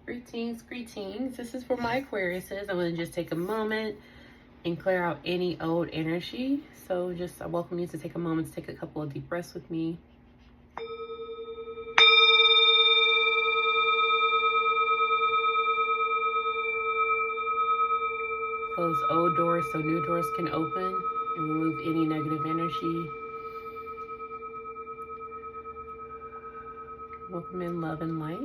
Greetings, greetings. This is for my Aquariuses. I'm going to just take a moment and clear out any old energy. So I welcome you to take a moment to take a couple of deep breaths with me. Close old doors so new doors can open and remove any negative energy. Welcome in love and light.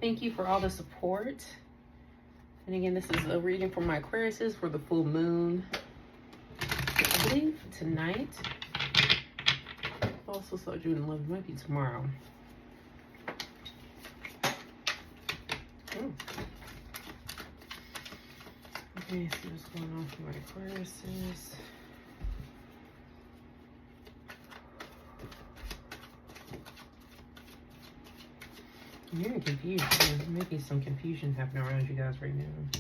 Thank you for all the support. And again, this is a reading for my Aquariuses for the full moon, I believe, tonight. Also saw June 11th, might be tomorrow. Okay, see what's going on for my Aquariuses. I'm hearing confusion. There's maybe some confusion happening around you guys right now.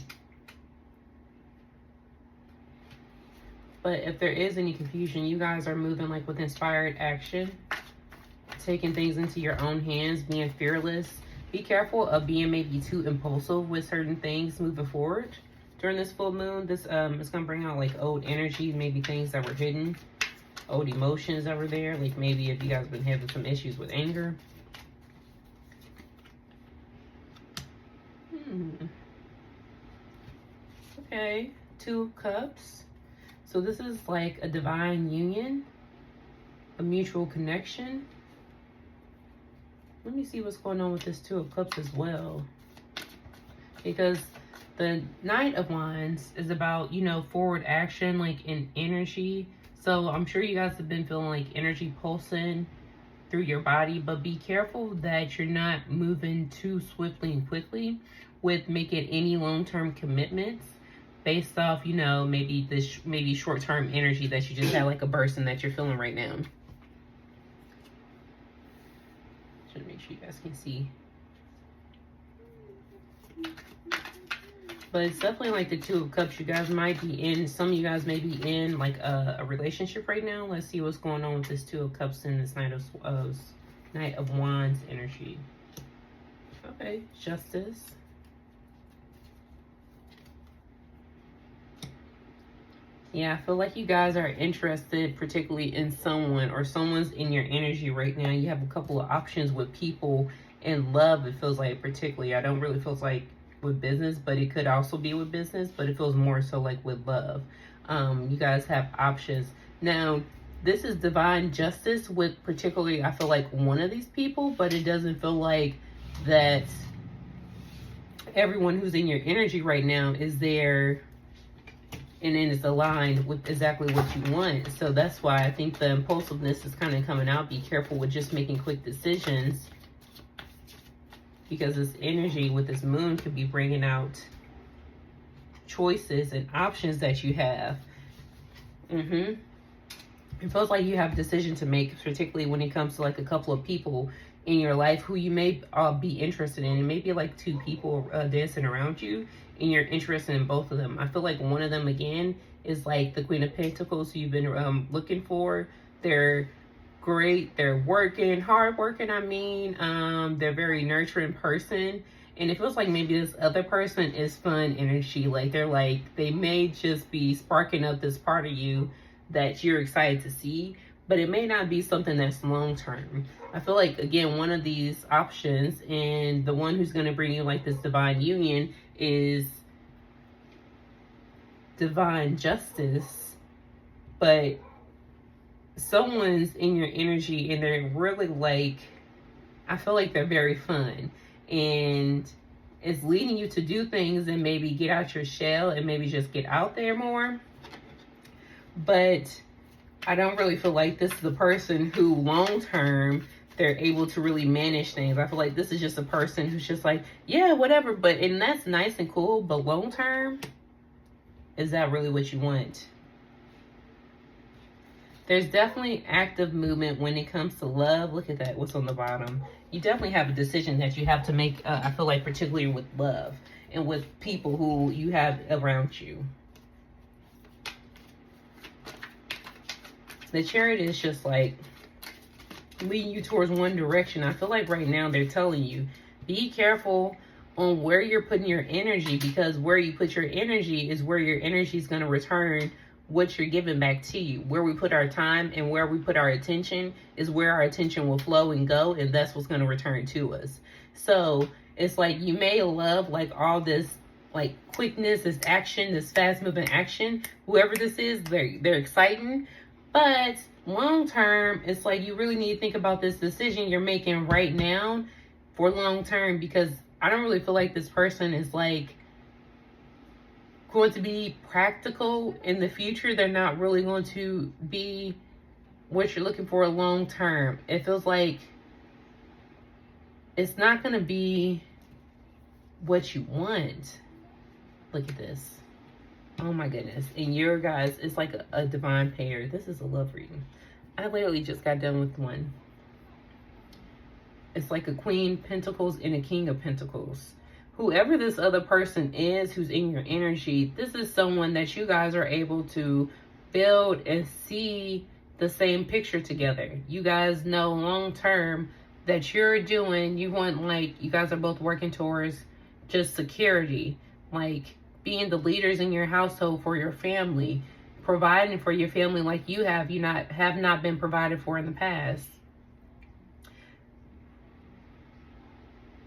But if there is any confusion, you guys are moving like with inspired action, taking things into your own hands, being fearless. Be careful of being maybe too impulsive with certain things moving forward. During this full moon, this is going to bring out like old energy, maybe things that were hidden, old emotions that were there. Like maybe if you guys have been having some issues with anger. Okay, Two of Cups. So this is like a divine union, a mutual connection. Let me see what's going on with this Two of Cups as well. Because the Knight of Wands is about, you know, forward action, like in energy. So I'm sure you guys have been feeling like energy pulsing through your body, but be careful that you're not moving too swiftly and quickly with making any long-term commitments based off, you know, maybe short-term energy that you just had like a burst in that you're feeling right now. Trying to make sure you guys can see. But it's definitely like the Two of Cups. You guys might be in, some of you guys may be in like a relationship right now. Let's see what's going on with this Two of Cups and this Knight of Wands energy. Okay, Justice. Yeah, I feel like you guys are interested particularly in someone, or someone's in your energy right now. You have a couple of options with people in love, it feels like, particularly. I don't really feel like with business, but it could also be with business, but it feels more so like with love. You guys have options. Now, this is divine justice with particularly, I feel like, one of these people, but it doesn't feel like that everyone who's in your energy right now is there and then it's aligned with exactly what you want. So that's why I think the impulsiveness is kind of coming out. Be careful with just making quick decisions, because this energy with this moon could be bringing out choices and options that you have. It feels like you have a decision to make, particularly when it comes to like a couple of people in your life who you may be interested in. It may be like two people dancing around you and you're interested in both of them. I feel like one of them, again, is like the Queen of Pentacles who you've been looking for. They're great. They're hard working. They're a very nurturing person. And it feels like maybe this other person is fun energy. Like they may just be sparking up this part of you that you're excited to see, but it may not be something that's long-term. I feel like, again, one of these options, and the one who's going to bring you like this divine union, is divine justice, but someone's in your energy and they're really like, I feel like they're very fun, and it's leading you to do things and maybe get out your shell and maybe just get out there more. But I don't really feel like this is the person who long term they're able to really manage things. I feel like this is just a person who's just like, yeah, whatever. And that's nice and cool, but long term, is that really what you want? There's definitely active movement when it comes to love. Look at that, what's on the bottom. You definitely have a decision that you have to make, I feel like, particularly with love and with people who you have around you. The Chariot is just like leading you towards one direction. I feel like right now they're telling you, be careful on where you're putting your energy, because where you put your energy is where your energy is going to return what you're giving back to you. Where we put our time and where we put our attention is where our attention will flow and go, and that's what's going to return to us. So it's like you may love like all this like quickness, this action, this fast moving action. Whoever this is, they're exciting, but long term, it's like you really need to think about this decision you're making right now for long term, because I don't really feel like this person is like going to be practical in the future. They're not really going to be what you're looking for long term. It feels like it's not going to be what you want. Look at this. Oh my goodness. And your guys, it's like a divine pair. This is a love reading. I literally just got done with one. It's like a Queen Pentacles and a King of Pentacles. Whoever this other person is who's in your energy, this is someone that you guys are able to build and see the same picture together. You guys know long term that you're doing, you want, like, you guys are both working towards just security, like being the leaders in your household for your family, providing for your family like you have not been provided for in the past.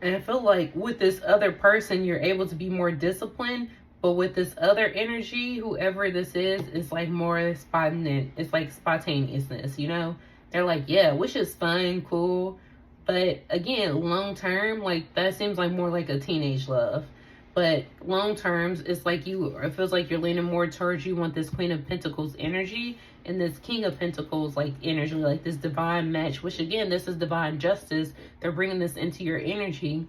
And I feel like with this other person, you're able to be more disciplined. But with this other energy, whoever this is, it's like more spontaneous. It's like spontaneousness, you know? They're like, yeah, which is fun, cool. But again, long term, like that seems like more like a teenage love. But long terms, it's like it feels like you're leaning more towards, you want this Queen of Pentacles energy and this King of Pentacles like energy, like this divine match, which again, this is divine justice. They're bringing this into your energy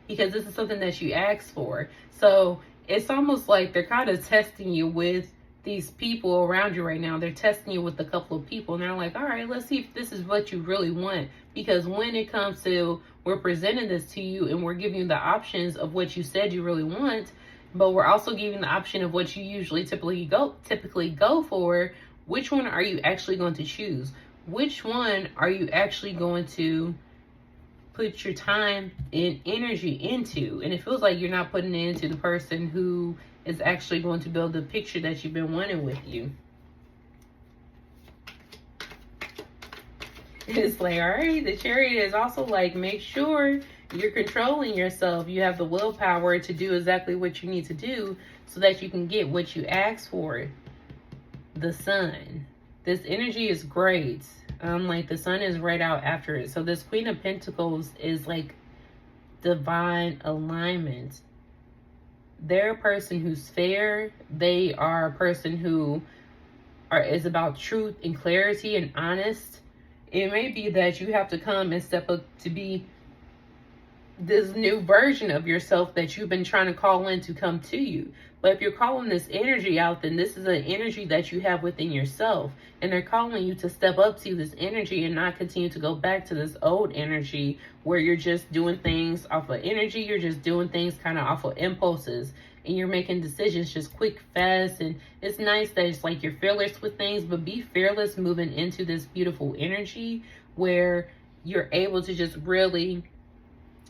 because this is something that you asked for. So it's almost like they're kind of testing you with these people around you right now. They're testing you with a couple of people and they're like, all right, let's see if this is what you really want. Because when it comes to, we're presenting this to you and we're giving you the options of what you said you really want, but we're also giving the option of what you usually typically go for. Which one are you actually going to choose? Which one are you actually going to put your time and energy into? And it feels like you're not putting it into the person who is actually going to build the picture that you've been wanting with you. It's like, all right, the Chariot is also like, make sure you're controlling yourself. You have the willpower to do exactly what you need to do so that you can get what you asked for. The Sun. This energy is great. Like the Sun is right out after it. So this Queen of Pentacles is like divine alignment. They're a person who's fair. They are a person who is about truth and clarity and honest. It may be that you have to come and step up to be this new version of yourself that you've been trying to call in to come to you. But if you're calling this energy out, then this is an energy that you have within yourself. And they're calling you to step up to this energy and not continue to go back to this old energy where you're just doing things off of energy. You're just doing things kind of off of impulses. And you're making decisions just quick, fast. And it's nice that it's like you're fearless with things, but be fearless moving into this beautiful energy where you're able to just really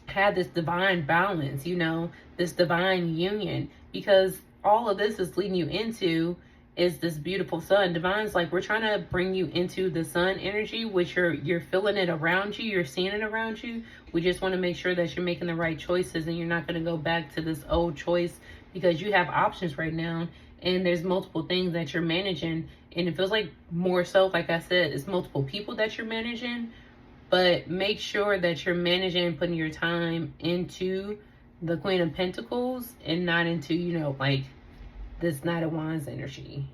have this divine balance, you know, this divine union, because all of this is leading you into is this beautiful Sun. Divine's like, we're trying to bring you into the Sun energy, which you're feeling it around you, you're seeing it around you. We just want to make sure that you're making the right choices and you're not going to go back to this old choice, because you have options right now and there's multiple things that you're managing. And it feels like more so, like I said, it's multiple people that you're managing. But make sure that you're managing and putting your time into the Queen of Pentacles and not into, you know, like this Knight of Wands energy.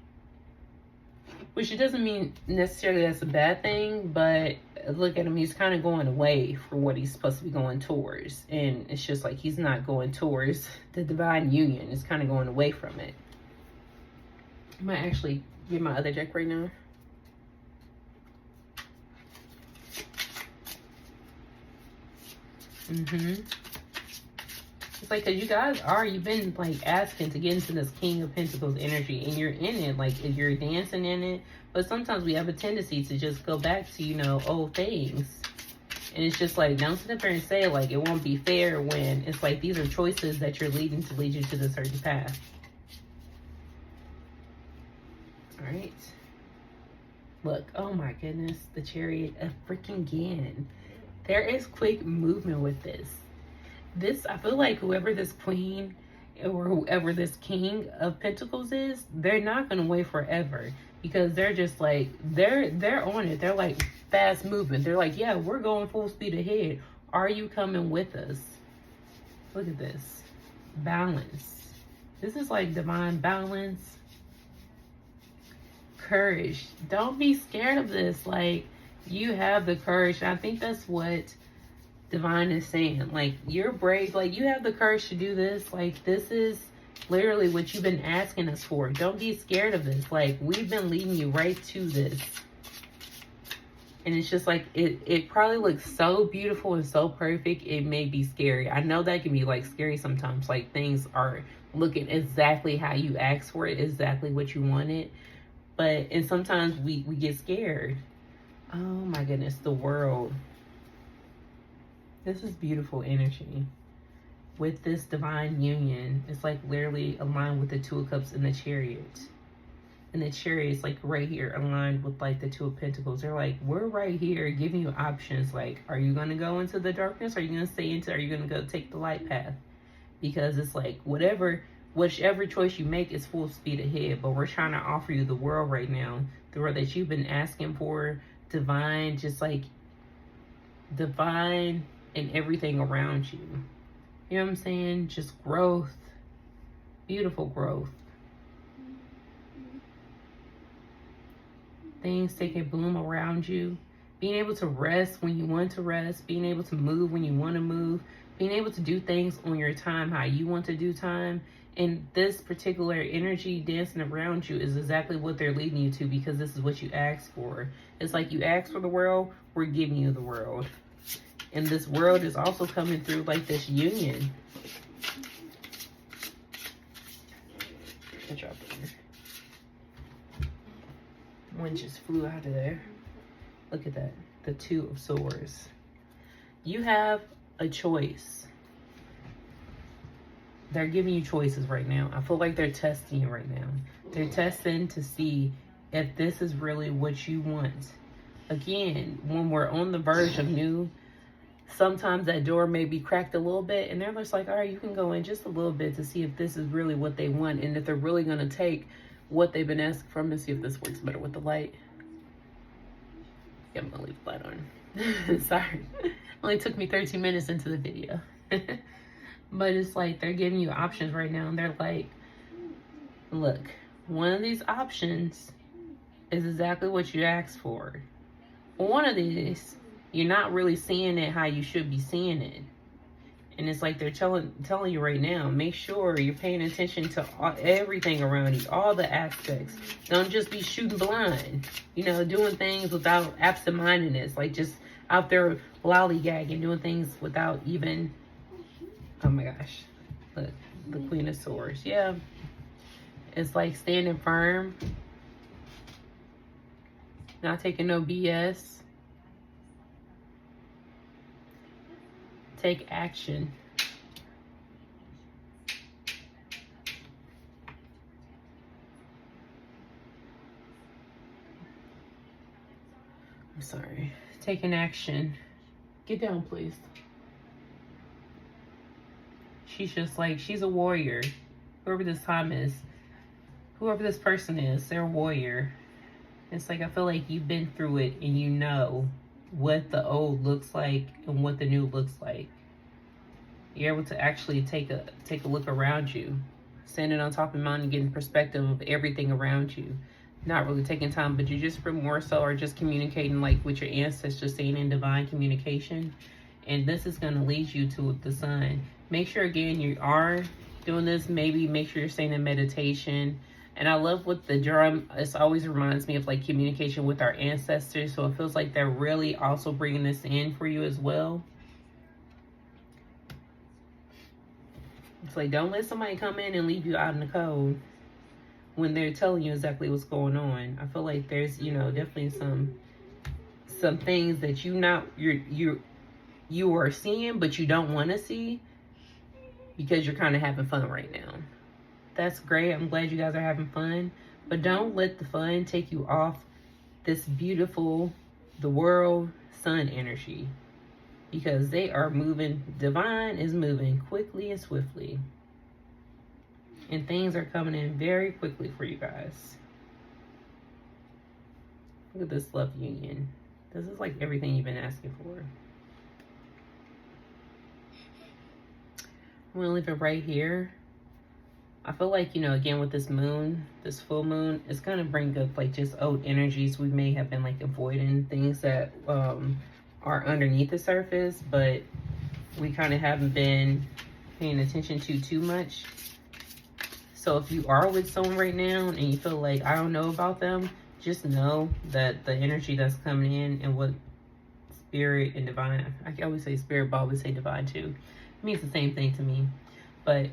Which it doesn't mean necessarily that's a bad thing, but look at him. He's kind of going away from what he's supposed to be going towards. And it's just like he's not going towards the divine union. It's kind of going away from it. I might actually get my other deck right now. It's like, because you guys you've been like asking to get into this King of Pentacles energy, and you're in it, like you're dancing in it. But sometimes we have a tendency to just go back to, you know, old things. And it's just like, don't sit up there and say like it won't be fair, when it's like these are choices that you're leading to lead you to the certain path. All right. Look, oh my goodness, the Chariot freaking again. There is quick movement with this. This, I feel like whoever this Queen or whoever this King of Pentacles is, they're not going to wait forever, because they're just like, they're on it. They're like fast movement. They're like, yeah, we're going full speed ahead. Are you coming with us? Look at this. Balance. This is like divine balance. Courage. Don't be scared of this. Like, you have the courage. I think that's what divine is saying. Like, you're brave. Like, you have the courage to do this. Like, this is literally what you've been asking us for. Don't be scared of this. Like, we've been leading you right to this. And it's just like, it probably looks so beautiful and so perfect, it may be scary. I know that can be like scary sometimes. Like, things are looking exactly how you asked for it, exactly what you wanted. But, and sometimes we get scared. Oh my goodness, the World. This is beautiful energy. With this divine union, it's like literally aligned with the Two of Cups and the Chariot. And the Chariot is like right here aligned with like the Two of Pentacles. They're like, we're right here giving you options. Like, are you going to go into the darkness? Are you going to stay into, are you going to go take the light path? Because it's like, whichever choice you make is full speed ahead. But we're trying to offer you the world right now. The world that you've been asking for. Divine, just like divine and everything around you. You know what I'm saying? Just growth. Beautiful growth. Things taking bloom around you. Being able to rest when you want to rest. Being able to move when you want to move. Being able to do things on your time, how you want to do time. And this particular energy dancing around you is exactly what they're leading you to, because this is what you asked for. It's like you asked for the world, we're giving you the world. And this world is also coming through like this union. Good job there. One just flew out of there. Look at that. The Two of Swords. You have a choice. They're giving you choices right now. I feel like they're testing you right now. They're testing to see if this is really what you want. Again, when we're on the verge of new, sometimes that door may be cracked a little bit, and they're just like, all right, you can go in just a little bit to see if this is really what they want, and if they're really going to take what they've been asking from and see if this works better with the light. Yeah, I'm going to leave the light on. Sorry. Only took me 13 minutes into the video. But it's like they're giving you options right now, and they're like, look, one of these options is exactly what you asked for. One of these, you're not really seeing it how you should be seeing it. And it's like they're telling you right now, make sure you're paying attention to everything around you, all the aspects. Don't just be shooting blind, you know, doing things without absent-mindedness, like just out there lollygagging, doing things without even, oh my gosh, look, the Queen of Swords. Yeah, it's like standing firm, not taking no BS. Take action. I'm sorry. Taking action. Get down, please. She's just like, she's a warrior. Whoever this time is, whoever this person is, they're a warrior. It's like, I feel like you've been through it and you know what the old looks like and what the new looks like. You're able to actually take a look around you, standing on top of the mountain, getting perspective of everything around you. Not really taking time, but you just more so are just communicating like with your ancestors, staying in divine communication. And this is going to lead you to the sun. Make sure again you are doing this. Maybe make sure you're staying in meditation. And I love what the drum, it always reminds me of like communication with our ancestors. So it feels like they're really also bringing this in for you as well. It's like, don't let somebody come in and leave you out in the cold when they're telling you exactly what's going on. I feel like there's, you know, definitely some things that you are seeing, but you don't want to see because you're kind of having fun right now. That's great. I'm glad you guys are having fun, but don't let the fun take you off this beautiful, the world, sun energy, because they are moving. Divine is moving quickly and swiftly, and things are coming in very quickly for you guys. Look at this love union. This is like everything you've been asking for. I'm gonna leave it right here. I feel like, you know, again, with this moon, this full moon, it's going to bring up like just old energies. We may have been like avoiding things that are underneath the surface, but we kind of haven't been paying attention to too much. So if you are with someone right now and you feel like, I don't know about them, just know that the energy that's coming in and what spirit and divine, I always say spirit, but I always say divine too. It means the same thing to me. But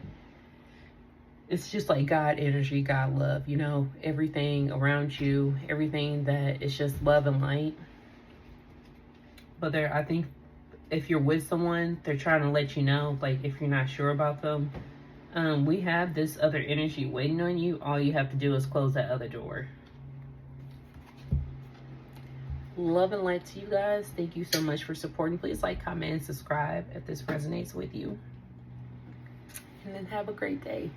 it's just like God energy, God love, you know, everything around you, everything that is just love and light. But I think if you're with someone, they're trying to let you know, like if you're not sure about them, we have this other energy waiting on you. All you have to do is close that other door. Love and light to you guys. Thank you so much for supporting. Please like, comment, and subscribe if this resonates with you. And then have a great day.